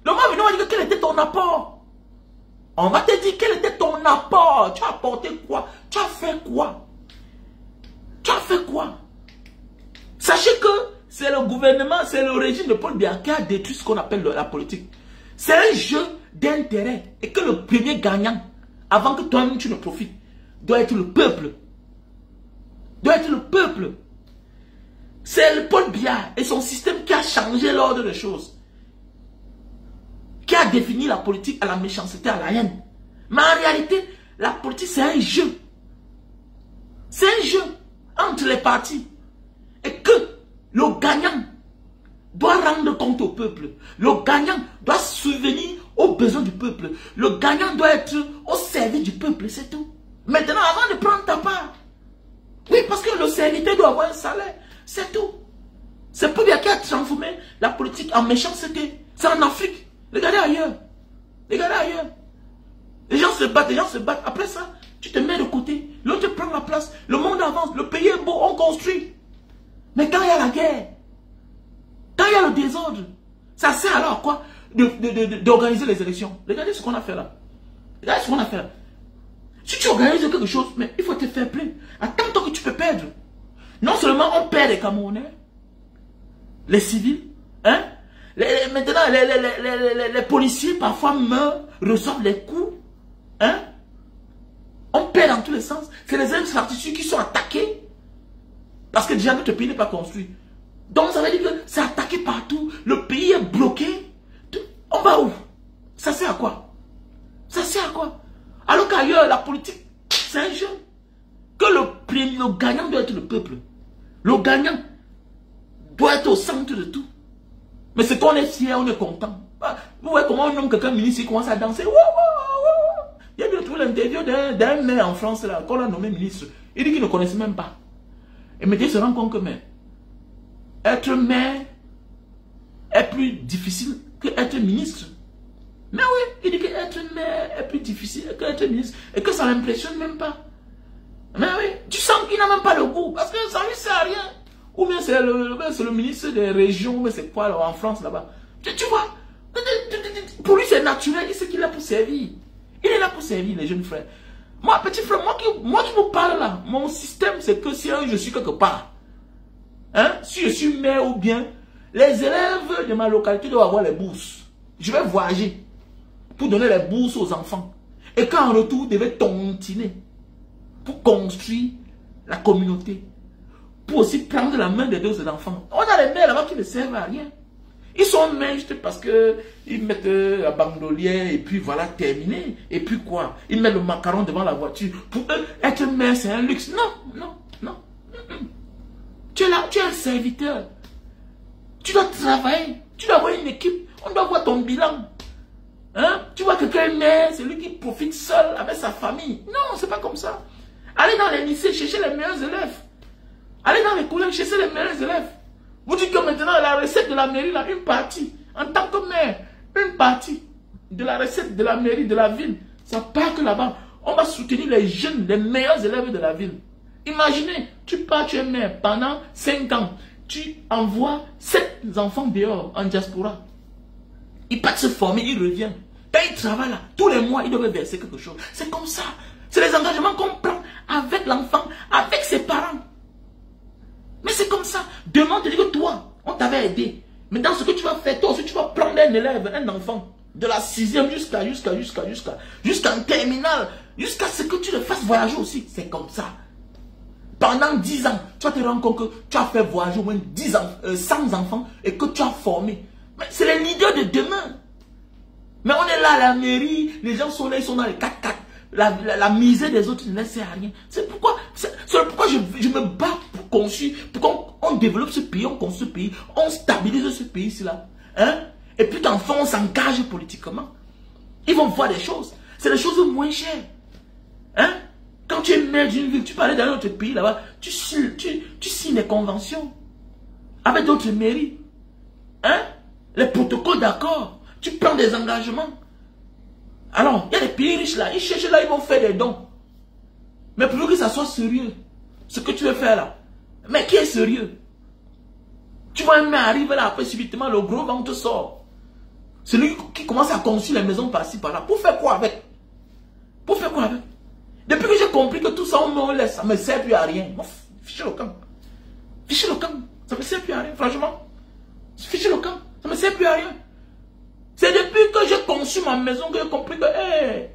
Le moment venu, on va dire quel était ton apport. On va te dire quel était ton apport. Tu as apporté quoi? Tu as fait quoi? Tu as fait quoi? Sachez que c'est le gouvernement, c'est le régime de Paul Biya qui a détruit ce qu'on appelle la politique. C'est un jeu d'intérêt. Et que le premier gagnant, avant que toi-même tu ne profites, doit être le peuple. Doit être le peuple. C'est le Paul Biya et son système qui a changé l'ordre des choses. Qui a défini la politique à la méchanceté, à la haine. Mais en réalité, la politique c'est un jeu. C'est un jeu entre les partis. Et que le gagnant doit rendre compte au peuple. Le gagnant doit subvenir aux besoins du peuple. Le gagnant doit être au service du peuple, c'est tout. Maintenant, avant de prendre ta part. Oui, parce que le serviteur doit avoir un salaire. C'est tout. C'est Paul Biya qui a transformé la politique en méchanceté. C'est en Afrique. Regardez ailleurs. Regardez ailleurs. Les gens se battent, les gens se battent. Après ça, tu te mets de côté. L'autre prend la place. Le monde avance. Le pays est beau. On construit. Mais quand il y a la guerre, quand il y a le désordre, ça sert alors à quoi d'organiser les élections? Regardez ce qu'on a fait là. Regardez ce qu'on a fait là. Si tu organises quelque chose, mais il faut te faire plaisir. Attends que tu peux perdre. Non seulement on perd les Camerounais, les civils, hein? Maintenant les policiers parfois meurent, reçoivent les coups, hein? On perd dans tous les sens. C'est les infrastructures qui sont attaquées. Parce que déjà notre pays n'est pas construit. Donc ça veut dire que c'est attaqué partout. Le pays est bloqué. On va où? Ça sert à quoi? Ça sert à quoi? Alors qu'ailleurs, la politique, c'est un jeu. Que le gagnant doit être le peuple. Le gagnant doit être au centre de tout. Mais c'est qu'on est fier, on est content. Vous voyez comment on nomme quelqu'un ministre, il commence à danser. Il y a bien trouvé l'interview d'un maire en France là, qu'on a nommé ministre. Il dit qu'il ne connaissait même pas. Et maintenant, il se rend compte que être maire est plus difficile qu'être ministre. Mais oui, il dit qu'être maire est plus difficile qu'être ministre. Et que ça ne l'impressionne même pas. Mais oui, tu sens qu'il n'a même pas le goût. Parce que ça ne lui sert à rien. Ou bien c'est le ministre des régions, mais c'est quoi en France là-bas. Tu vois, pour lui c'est naturel, il sait qu'il est pour servir. Il est là pour servir les jeunes frères. Moi, petit frère, moi qui vous parle là, mon système, c'est que si je suis quelque part, hein, si je suis maire ou bien, les élèves de ma localité doivent avoir les bourses. Je vais voyager pour donner les bourses aux enfants. Et qu'en retour, vous devez tontiner pour construire la communauté. Pour aussi prendre la main des deux enfants. On a les maires là-bas qui ne servent à rien. Ils sont maires juste parce qu'ils mettent la bandolière et puis voilà, terminé. Et puis quoi? Ils mettent le macaron devant la voiture. Pour eux, être maire, c'est un luxe. Non, non, non. Tu es là, tu es un serviteur. Tu dois travailler. Tu dois avoir une équipe. On doit voir ton bilan. Hein? Tu vois que quelqu'un est maire, c'est lui qui profite seul avec sa famille. Non, c'est pas comme ça. Allez dans les lycées, chercher les meilleurs élèves. Allez dans les collèges, chercher les meilleurs élèves. Vous dites que maintenant, la recette de la mairie, là, une partie, en tant que maire, une partie de la recette de la mairie, de la ville, ça part que là-bas. On va soutenir les jeunes, les meilleurs élèves de la ville. Imaginez, tu pars, tu es maire pendant 5 ans. Tu envoies 7 enfants dehors en diaspora. Ils partent se former, ils reviennent. Quand ils travaillent là, tous les mois, ils doivent verser quelque chose. C'est comme ça. C'est les engagements qu'on prend avec l'enfant, avec ses parents. Mais c'est comme ça. Demain, tu dis que toi, on t'avait aidé. Mais dans ce que tu vas faire, toi aussi, tu vas prendre un élève, un enfant, de la 6e jusqu'en terminale, jusqu'à ce que tu le fasses voyager aussi. C'est comme ça. Pendant 10 ans, tu vas te rendre compte que tu as fait voyager au moins 100 enfants et que tu as formé. Mais c'est les leaders de demain. Mais on est là à la mairie, les gens sont là, ils sont dans les 4x4. La misère des autres ne laisse à rien. C'est pourquoi je me bats pour construire, pour qu'on développe ce pays, on construit ce pays, on stabilise ce pays-là. Hein? Et puis qu'enfin on s'engage politiquement. Ils vont voir des choses. C'est les choses moins chères. Hein? Quand tu es maire d'une ville, tu peux aller dans un autre pays là-bas, tu signes des conventions avec d'autres mairies. Hein? Les protocoles d'accord. Tu prends des engagements. Alors, il y a des pays riches là, ils cherchent là, ils vont faire des dons. Mais pour que ça soit sérieux, ce que tu veux faire là. Mais qui est sérieux? Tu vois un maire arriver là, après subitement, le gros vent te sort. C'est lui qui commence à construire les maisons par-ci, par-là. Pour faire quoi avec? Pour faire quoi avec? Depuis que j'ai compris que tout ça, on me laisse, ça ne me sert plus à rien. Fichez le camp. Fichez le camp. Ça ne me sert plus à rien, franchement. Fichez le camp. Ça ne me sert plus à rien. C'est depuis que j'ai conçu ma maison que j'ai compris que, hey,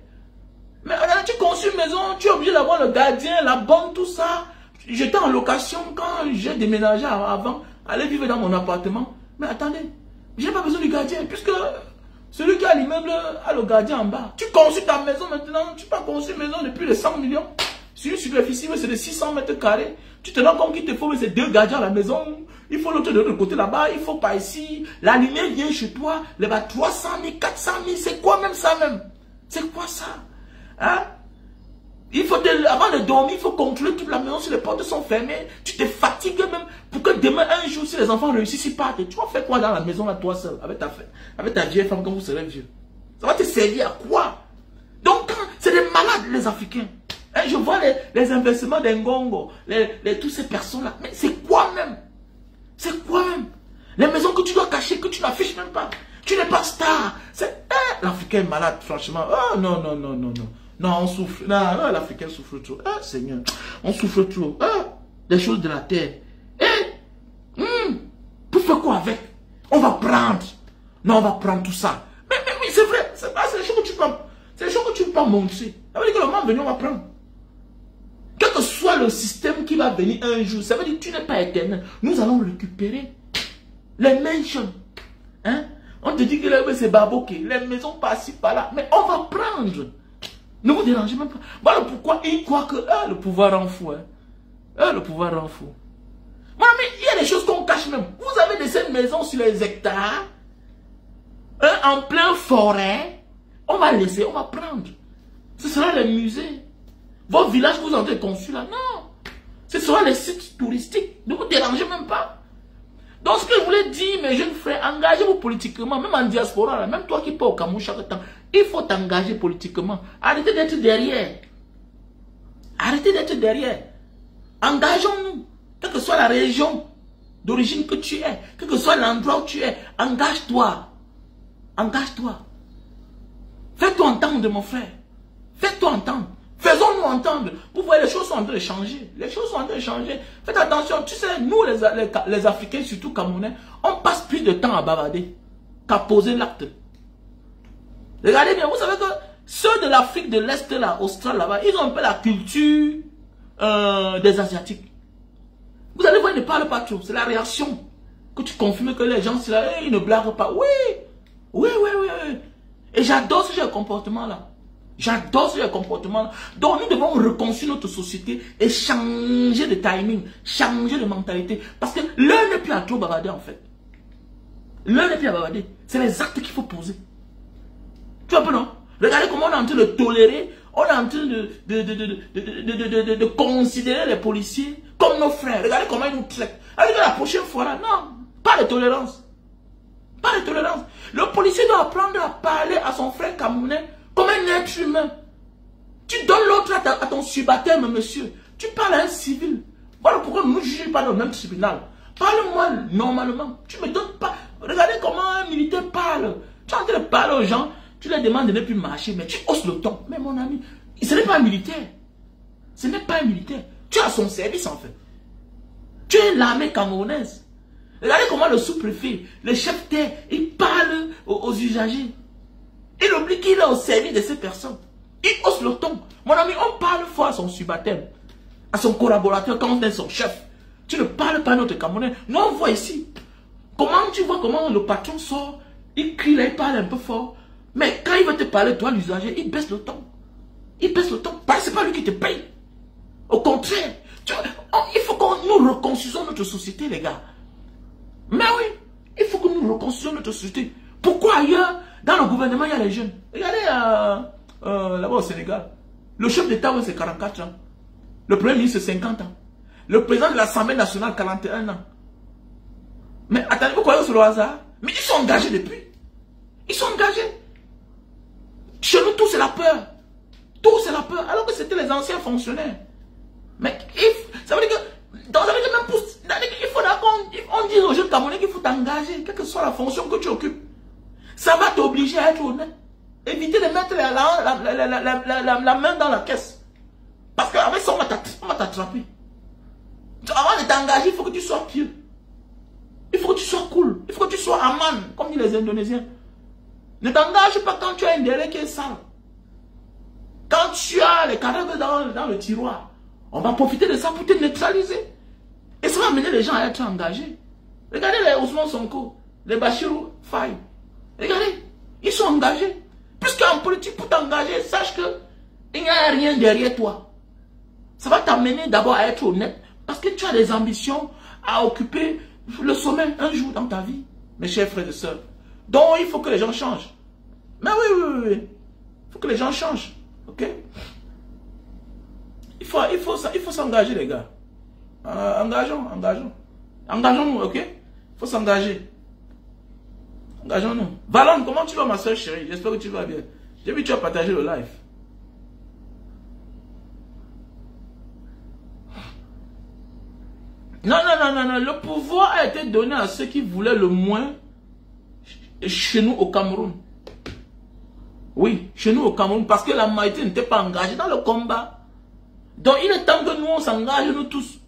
mais tu conçus une maison, tu es obligé d'avoir le gardien, la bonne, tout ça. J'étais en location quand j'ai déménagé avant, aller vivre dans mon appartement. Mais attendez, je n'ai pas besoin du gardien, puisque celui qui a l'immeuble a le gardien en bas. Tu conçus ta maison maintenant, tu n'as pas conçu une maison depuis les 100 millions. Sur une superficie, c'est de 600 mètres carrés. Tu te rends compte qu'il te faut ces 2 gardiens à la maison. Il faut l'autre de l'autre côté là-bas, il faut pas ici. La lumière vient chez toi, les 300 000, 400 000, c'est quoi même ça même? C'est quoi ça? Hein? Il faut, avant de dormir, il faut contrôler toute la maison si les portes sont fermées. Tu te fatigues même pour que demain, un jour, si les enfants réussissent, ils partent. Tu vas faire quoi dans la maison là, toi seul, avec ta vieille femme quand vous serez vieux? Ça va te servir à quoi? Donc, c'est des malades les Africains. Hein, je vois les investissements des Ngongo, toutes ces personnes-là. Mais c'est quoi même? C'est quoi même? Les maisons que tu dois cacher, que tu n'affiches même pas. Tu n'es pas star. L'Africain est malade, franchement. Oh non, non, non, non, non. Non, on souffre. Non, l'Africain souffre trop. Ah, Seigneur. On souffre trop. Ah, des choses de la terre. Pour faire quoi avec? On va prendre. Non, on va prendre tout ça. Mais oui, c'est vrai. C'est les choses que tu prends. C'est les choses que tu ne peux pas montrer. Ça veut dire que le moment venu, on va prendre. Quel que soit le système qui va venir un jour, ça veut dire que tu n'es pas éternel. Nous allons récupérer les mansions. Hein? On te dit que c'est baboké, les maisons par-ci, par-là. Mais on va prendre. Ne vous dérangez même pas. Voilà pourquoi ils croient que le pouvoir rend fou. Hein? Le pouvoir rend fou. Voilà, mais il y a des choses qu'on cache même. Vous avez des maisons sur les hectares, en plein forêt. On va laisser, on va prendre. Ce sera les musées. Vos villages que vous avez conçus là, non. Ce sera les sites touristiques. Ne vous dérangez même pas. Donc ce que je voulais dire, mes jeunes frères, engagez-vous politiquement, même en diaspora, là, même toi qui pars au Cameroun chaque temps, il faut t'engager politiquement. Arrêtez d'être derrière. Arrêtez d'être derrière. Engageons-nous. Quelle que soit la région d'origine que tu es, quel que soit l'endroit où tu es, engage-toi. Engage-toi. Fais-toi entendre, mon frère. Faites-toi entendre. Faisons-nous entendre. Vous voyez, les choses sont en train de changer. Les choses sont en train de changer. Faites attention. Tu sais, nous, les Africains, surtout Camerounais, on passe plus de temps à bavarder qu'à poser l'acte. Regardez bien, vous savez que ceux de l'Afrique de l'Est, là, Austral, là-bas, ils ont un peu la culture des Asiatiques. Vous allez voir, ils ne parlent pas trop. C'est la réaction que tu confirmes que les gens, ils ne blaguent pas. Oui, oui, oui, oui, oui. Et j'adore ce genre de comportement-là. J'adore ce comportement. Donc nous devons reconstruire notre société et changer de timing, changer de mentalité. Parce que l'un n'est plus à trop bavarder en fait. L'un n'est plus à bavarder. C'est les actes qu'il faut poser. Tu vois un peu non? Regardez comment on est en train de tolérer, on est en train de considérer les policiers comme nos frères. Regardez comment ils nous traitent. Alors la prochaine fois là, non, pas de tolérance. Pas de tolérance. Le policier doit apprendre à parler à son frère camerounais comme un être humain. Tu donnes l'autre à ton subalterne, monsieur. Tu parles à un civil. Voilà pourquoi nous ne jugeons pas dans le même tribunal. Parle-moi normalement. Tu ne me donnes pas. Regardez comment un militaire parle. Tu es en train de parler aux gens. Tu leur demandes de ne plus marcher, mais tu hausses le ton. Mais mon ami, ce n'est pas un militaire. Ce n'est pas un militaire. Tu as son service en fait. Tu es l'armée camerounaise. Regardez comment le sous-préfet, le chef terre, il parle aux usagers. Il oublie qu'il est au service de ces personnes. Il hausse le ton. Mon ami, on parle fort à son subalterne, à son collaborateur quand on est son chef. Tu ne parles pas à notre Camerounais. Nous, on voit ici. Comment tu vois comment le patron sort, il crie là, il parle un peu fort. Mais quand il veut te parler, toi, l'usager, il baisse le ton. Il baisse le ton. Parce que ce n'est pas lui qui te paye. Au contraire, il faut que nous reconstruisons notre société, les gars. Mais oui, il faut que nous reconstruisons notre société. Pourquoi ailleurs, dans le gouvernement, il y a les jeunes? Regardez là-bas au Sénégal. Le chef d'État, c'est 44 ans. Le premier ministre, c'est 50 ans. Le président de l'Assemblée nationale, 41 ans. Mais attendez, vous croyez sur le hasard? Mais ils sont engagés depuis. Ils sont engagés. Chez nous, tout c'est la peur. Tout c'est la peur. Alors que c'était les anciens fonctionnaires. Mais ça veut dire que il faut qu'on dise aux jeunes Camerounais qu'il faut t'engager, quelle que soit la fonction que tu occupes. Ça va t'obliger à être honnête. Éviter de mettre la main dans la caisse. Parce qu'avec ça, on va t'attraper. Avant de t'engager, il faut que tu sois pieux. Il faut que tu sois cool. Il faut que tu sois aman, comme disent les Indonésiens. Ne t'engage pas quand tu as un délai qui est sale. Quand tu as les cadavres dans le tiroir, on va profiter de ça pour te neutraliser. Et ça va amener les gens à être engagés. Regardez les Ousmane Sonko, les Bachirou Faye. Regardez, ils sont engagés. Puisqu'en politique, pour t'engager, sache qu'il n'y a rien derrière toi. Ça va t'amener d'abord à être honnête. Parce que tu as des ambitions à occuper le sommet un jour dans ta vie, mes chers frères et sœurs. Donc, il faut que les gens changent. Mais oui. Il faut que les gens changent. Ok? Il faut s'engager, les gars. Engageons-nous, ok? Il faut s'engager. Engageons-nous. Valon, comment tu vas, ma soeur chérie? J'espère que tu vas bien. J'ai vu que tu as partagé le live. Non. Le pouvoir a été donné à ceux qui voulaient le moins chez nous au Cameroun. Oui, chez nous au Cameroun, parce que la majorité n'était pas engagée dans le combat. Donc il est temps que nous on s'engage, nous tous.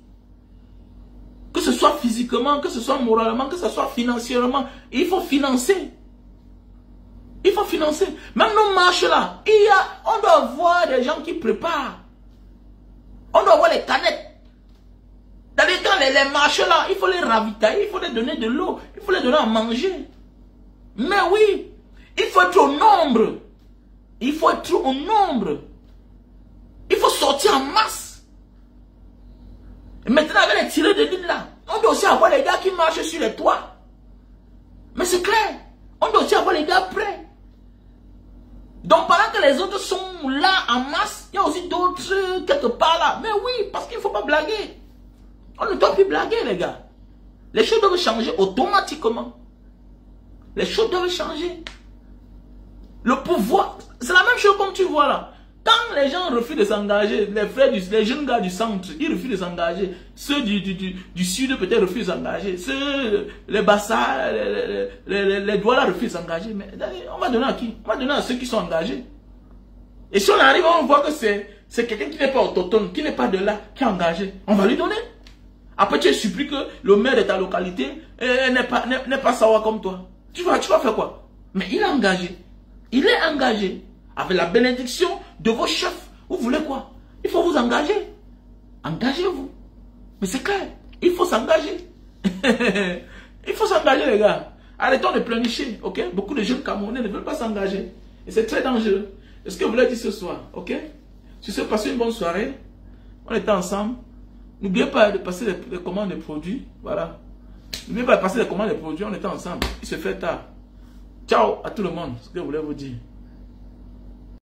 Que ce soit physiquement, que ce soit moralement, que ce soit financièrement. Il faut financer. Il faut financer. Même nos marches là, on doit voir des gens qui préparent. On doit voir les canettes. Dans les temps, les marches là, il faut les ravitailler, il faut les donner de l'eau, il faut les donner à manger. Mais oui, il faut être au nombre. Il faut être au nombre. Il faut sortir en masse. Et maintenant, avec les tireurs de ligne là, on doit aussi avoir les gars qui marchent sur les toits. Mais c'est clair, on doit aussi avoir les gars prêts. Donc pendant que les autres sont là en masse, il y a aussi d'autres quelque part là. Mais oui, parce qu'il ne faut pas blaguer. On ne doit plus blaguer, les gars. Les choses doivent changer automatiquement. Les choses doivent changer. Le pouvoir, c'est la même chose comme tu vois là. Quand les gens refusent de s'engager, les jeunes gars du centre, ils refusent de s'engager. Ceux du sud peut-être refusent de s'engager. Ceux, les Bassa, les Douala refusent de s'engager. Mais on va donner à qui? On va donner à ceux qui sont engagés. Et si on arrive, on voit que c'est quelqu'un qui n'est pas autochtone, qui n'est pas de là, qui est engagé. On va lui donner. Après, tu supplies que le maire de ta localité n'est pas savoir comme toi. Tu vas faire quoi? Mais il est engagé. Il est engagé. Avec la bénédiction de vos chefs. Vous voulez quoi? Il faut vous engager. Engagez-vous. Mais c'est clair. Il faut s'engager. Il faut s'engager, les gars. Arrêtons de pleurnicher, ok? Beaucoup de jeunes Camerounais ne veulent pas s'engager. Et c'est très dangereux. C'est ce que je voulais dire ce soir, ok? Si vous passez une bonne soirée, on était ensemble. N'oubliez pas de passer les commandes de produits. Voilà. N'oubliez pas de passer les commandes de produits, on était ensemble. Il se fait tard. Ciao à tout le monde, c'est ce que je voulais vous dire.